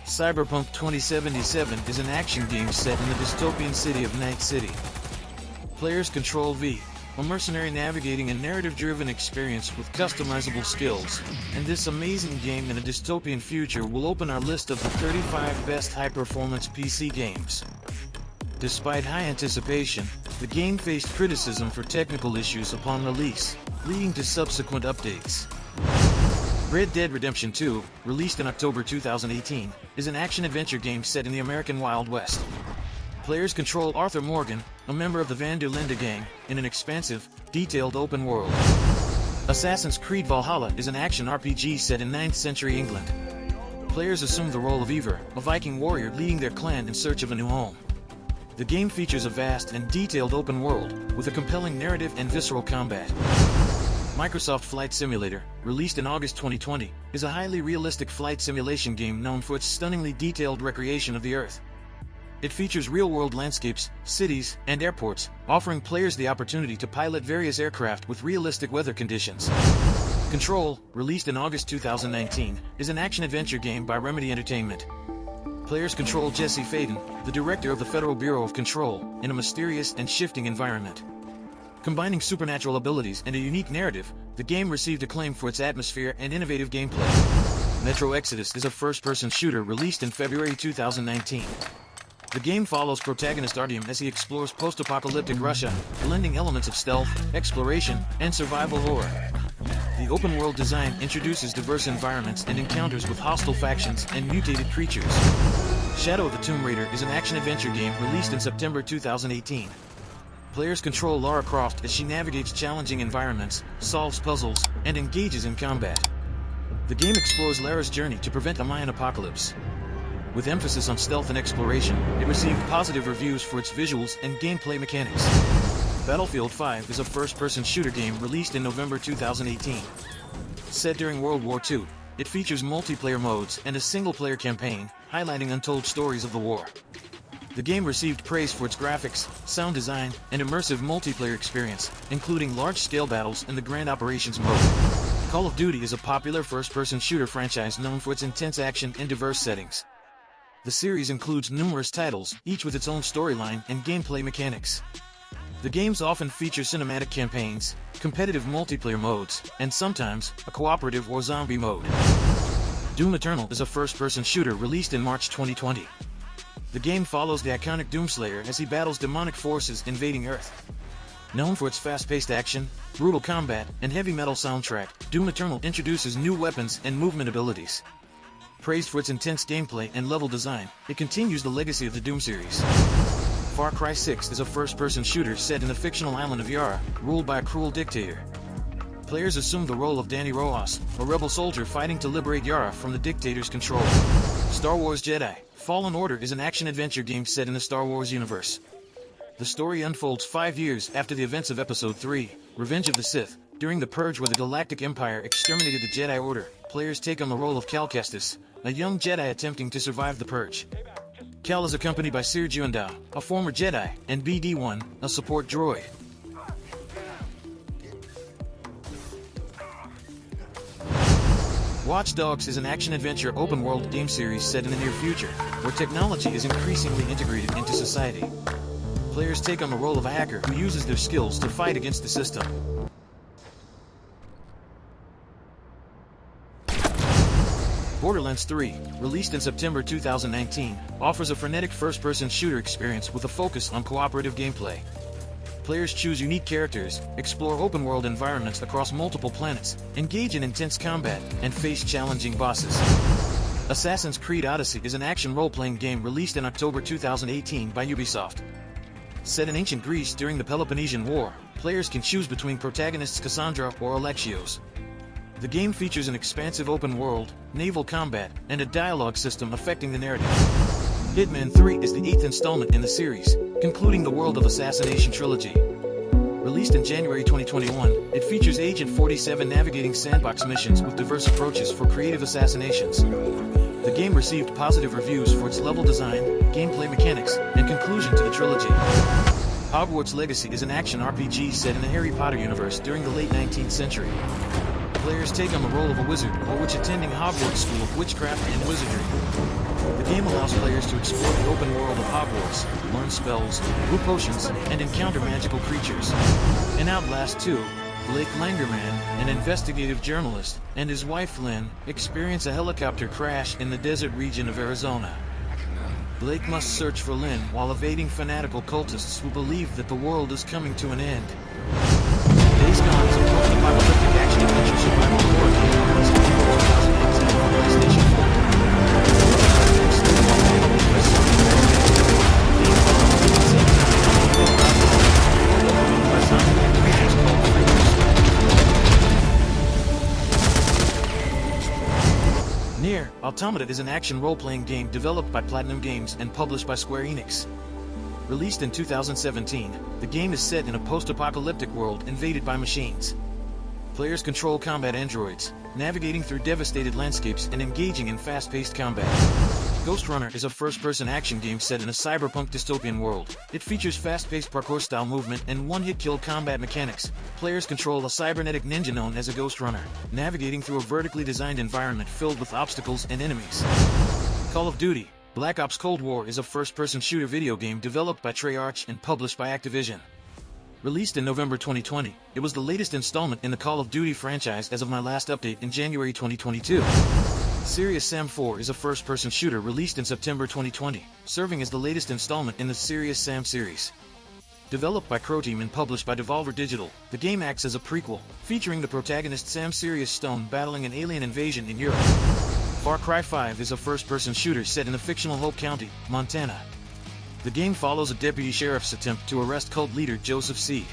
Cyberpunk 2077 is an action game set in the dystopian city of Night City. Players control V, a mercenary navigating a narrative-driven experience with customizable skills, and this amazing game in a dystopian future will open our list of the 35 best high-performance PC games. Despite high anticipation, the game faced criticism for technical issues upon release, leading to subsequent updates. Red Dead Redemption 2, released in October 2018, is an action-adventure game set in the American Wild West. Players control Arthur Morgan, a member of the Van der Linde gang, in an expansive, detailed open world. Assassin's Creed Valhalla is an action RPG set in 9th century England. Players assume the role of Eivor, a Viking warrior leading their clan in search of a new home. The game features a vast and detailed open world, with a compelling narrative and visceral combat. Microsoft Flight Simulator, released in August 2020, is a highly realistic flight simulation game known for its stunningly detailed recreation of the Earth. It features real-world landscapes, cities, and airports, offering players the opportunity to pilot various aircraft with realistic weather conditions. Control, released in August 2019, is an action-adventure game by Remedy Entertainment. Players control Jesse Faden, the director of the Federal Bureau of Control, in a mysterious and shifting environment. Combining supernatural abilities and a unique narrative, the game received acclaim for its atmosphere and innovative gameplay. Metro Exodus is a first-person shooter released in February 2019. The game follows protagonist Artyom as he explores post-apocalyptic Russia, blending elements of stealth, exploration, and survival horror. The open-world design introduces diverse environments and encounters with hostile factions and mutated creatures. Shadow of the Tomb Raider is an action-adventure game released in September 2018. Players control Lara Croft as she navigates challenging environments, solves puzzles, and engages in combat. The game explores Lara's journey to prevent a Mayan apocalypse. With emphasis on stealth and exploration, it received positive reviews for its visuals and gameplay mechanics. Battlefield 5 is a first-person shooter game released in November 2018. Set during World War II, it features multiplayer modes and a single-player campaign, highlighting untold stories of the war. The game received praise for its graphics, sound design, and immersive multiplayer experience, including large-scale battles and the Grand Operations mode. Call of Duty is a popular first-person shooter franchise known for its intense action and diverse settings. The series includes numerous titles, each with its own storyline and gameplay mechanics. The games often feature cinematic campaigns, competitive multiplayer modes, and sometimes, a cooperative or zombie mode. Doom Eternal is a first-person shooter released in March 2020. The game follows the iconic Doomslayer as he battles demonic forces invading Earth. Known for its fast-paced action, brutal combat, and heavy metal soundtrack, Doom Eternal introduces new weapons and movement abilities. Praised for its intense gameplay and level design, it continues the legacy of the Doom series. Far Cry 6 is a first-person shooter set in the fictional island of Yara, ruled by a cruel dictator. Players assume the role of Danny Rojas, a rebel soldier fighting to liberate Yara from the dictator's control. Star Wars Jedi: Fallen Order is an action-adventure game set in the Star Wars universe. The story unfolds 5 years after the events of Episode 3, Revenge of the Sith. During the Purge where the Galactic Empire exterminated the Jedi Order, players take on the role of Cal Kestis, a young Jedi attempting to survive the Purge. Cal is accompanied by Sir Juandao, a former Jedi, and BD-1, a support droid. Watch Dogs is an action-adventure open-world game series set in the near future, where technology is increasingly integrated into society. Players take on the role of a hacker who uses their skills to fight against the system. Borderlands 3, released in September 2019, offers a frenetic first-person shooter experience with a focus on cooperative gameplay. Players choose unique characters, explore open-world environments across multiple planets, engage in intense combat, and face challenging bosses. Assassin's Creed Odyssey is an action role-playing game released in October 2018 by Ubisoft. Set in ancient Greece during the Peloponnesian War, players can choose between protagonists Cassandra or Alexios. The game features an expansive open world, naval combat, and a dialogue system affecting the narrative. Hitman 3 is the 8th installment in the series, concluding the World of Assassination trilogy. Released in January 2021, it features Agent 47 navigating sandbox missions with diverse approaches for creative assassinations. The game received positive reviews for its level design, gameplay mechanics, and conclusion to the trilogy. Hogwarts Legacy is an action RPG set in the Harry Potter universe during the late 19th century. Players take on the role of a wizard or witch attending Hogwarts School of Witchcraft and Wizardry. The The game allows players to explore the open world of Hogwarts, learn spells, brew potions, and encounter magical creatures. In Outlast 2, Blake Langerman, an investigative journalist, and his wife Lynn experience a helicopter crash in the desert region of Arizona. Blake must search for Lynn while evading fanatical cultists who believe that the world is coming to an end. Days Gone is a post-apocalyptic action-adventure survival horror game released in 2018 for PlayStation 4. Nier, Automata is an action role-playing game developed by Platinum Games and published by Square Enix. Released in 2017, the game is set in a post-apocalyptic world invaded by machines. Players control combat androids, navigating through devastated landscapes and engaging in fast-paced combat. Ghostrunner is a first-person action game set in a cyberpunk dystopian world. It features fast-paced parkour-style movement and one-hit-kill combat mechanics. Players control a cybernetic ninja known as a Ghostrunner, navigating through a vertically designed environment filled with obstacles and enemies. Call of Duty: Black Ops Cold War is a first-person shooter video game developed by Treyarch and published by Activision. Released in November 2020, it was the latest installment in the Call of Duty franchise as of my last update in January 2022. Serious Sam 4 is a first-person shooter released in September 2020, serving as the latest installment in the Serious Sam series. Developed by Crow Team and published by Devolver Digital, the game acts as a prequel, featuring the protagonist Sam Serious Stone battling an alien invasion in Europe. Far Cry 5 is a first-person shooter set in the fictional Hope County, Montana. The game follows a deputy sheriff's attempt to arrest cult leader Joseph Seed.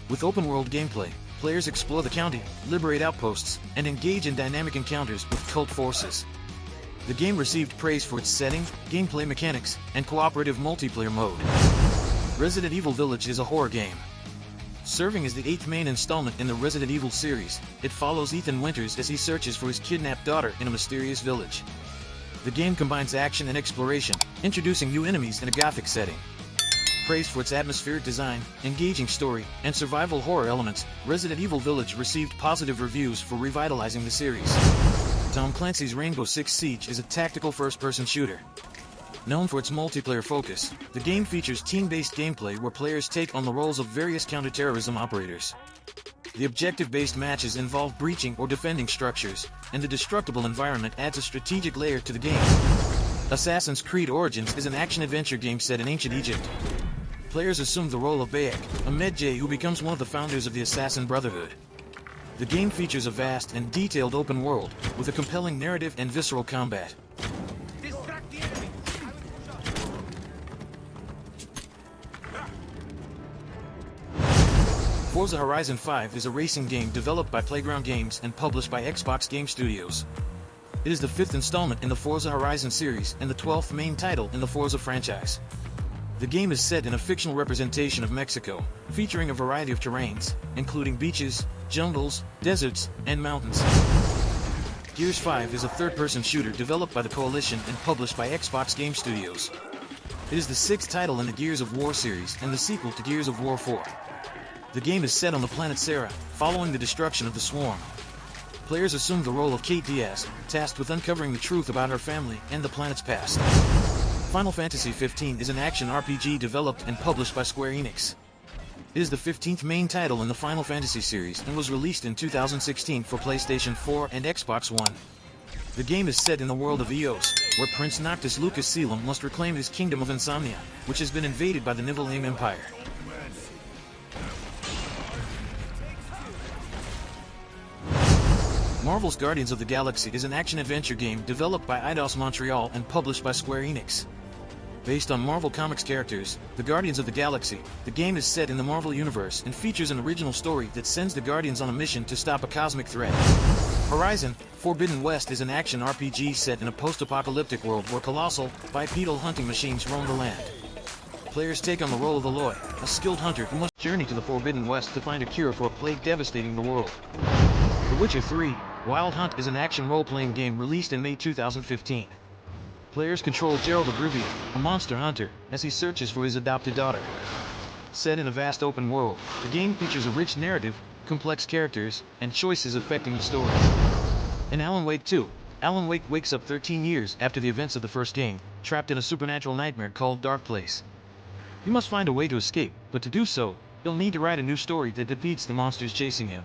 With open-world gameplay, players explore the county, liberate outposts, and engage in dynamic encounters with cult forces. The game received praise for its setting, gameplay mechanics, and cooperative multiplayer mode. Resident Evil Village is a horror game. Serving as the 8th main installment in the Resident Evil series, it follows Ethan Winters as he searches for his kidnapped daughter in a mysterious village. The game combines action and exploration, introducing new enemies in a gothic setting. Praised for its atmospheric design, engaging story, and survival horror elements, Resident Evil Village received positive reviews for revitalizing the series. Tom Clancy's Rainbow Six Siege is a tactical first-person shooter. Known for its multiplayer focus, the game features team-based gameplay where players take on the roles of various counterterrorism operators. The objective-based matches involve breaching or defending structures, and the destructible environment adds a strategic layer to the game. Assassin's Creed Origins is an action-adventure game set in ancient Egypt. Players assume the role of Bayek, a Medjay who becomes one of the founders of the Assassin Brotherhood. The game features a vast and detailed open world, with a compelling narrative and visceral combat. Forza Horizon 5 is a racing game developed by Playground Games and published by Xbox Game Studios. It is the 5th installment in the Forza Horizon series and the 12th main title in the Forza franchise. The game is set in a fictional representation of Mexico, featuring a variety of terrains, including beaches, jungles, deserts, and mountains. Gears 5 is a third-person shooter developed by the Coalition and published by Xbox Game Studios. It is the 6th title in the Gears of War series and the sequel to Gears of War 4. The game is set on the planet Serra, following the destruction of the Swarm. Players assume the role of Kate Diaz, tasked with uncovering the truth about her family and the planet's past. Final Fantasy XV is an action RPG developed and published by Square Enix. It is the 15th main title in the Final Fantasy series and was released in 2016 for PlayStation 4 and Xbox One. The game is set in the world of Eos, where Prince Noctis Lucas Selim must reclaim his kingdom of Insomnia, which has been invaded by the Nibelheim Empire. Marvel's Guardians of the Galaxy is an action-adventure game developed by Eidos Montreal and published by Square Enix. Based on Marvel Comics characters, the Guardians of the Galaxy, the game is set in the Marvel Universe and features an original story that sends the Guardians on a mission to stop a cosmic threat. Horizon: Forbidden West is an action RPG set in a post-apocalyptic world where colossal, bipedal hunting machines roam the land. Players take on the role of Aloy, a skilled hunter who must journey to the Forbidden West to find a cure for a plague devastating the world. The Witcher 3: Wild Hunt is an action role-playing game released in May 2015. Players control Geralt of Rivia, a monster hunter, as he searches for his adopted daughter. Set in a vast open world, the game features a rich narrative, complex characters, and choices affecting the story. In Alan Wake 2: Alan Wake wakes up 13 years after the events of the first game, trapped in a supernatural nightmare called Dark Place. He must find a way to escape, but to do so, he'll need to write a new story that defeats the monsters chasing him.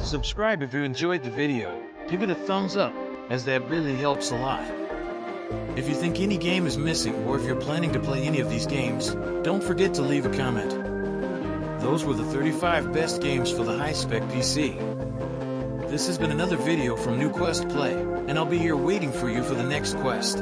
Subscribe if you enjoyed the video. Give it a thumbs up, as that really helps a lot. If you think any game is missing, or if you're planning to play any of these games, don't forget to leave a comment. Those were the 35 best games for the high-spec PC. This has been another video from New Quest Play, and I'll be here waiting for you for the next quest.